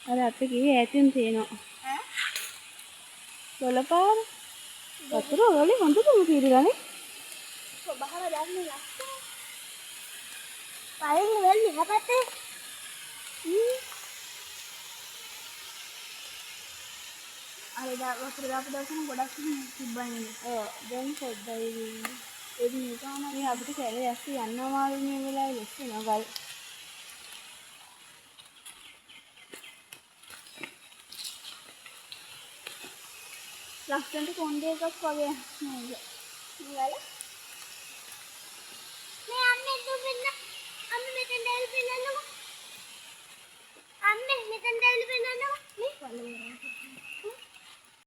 අර අපේ කිව්වේ ඈතින් තියෙනවා. බලපාර. වතුර වලේ හොඳටම පීරිලානේ. බහලා දැන්නේ ලස්සන. පයින් වෙන්නේ හැපැත්තේ. අර වතුර දාපු දවසම ගොඩක් තිබ්බනේ. ඔව් දැන් පොඩ්ඩයි එදින නිකන් මේ අපිට කැලේ ඇස්සේ යන්න අමාරු මේ වෙලාවේ ලෙස් වෙනවා ගල්. ලස්සනට කොණ්ඩේ එකක් වගේ නේද? මේවල. මේ අම්මේ දුන්න අම්මේ මෙතෙන් දැල් පෙන්නන්නකො. අම්මේ මෙතෙන් දැල් පෙන්නන්නකො. මේ වල.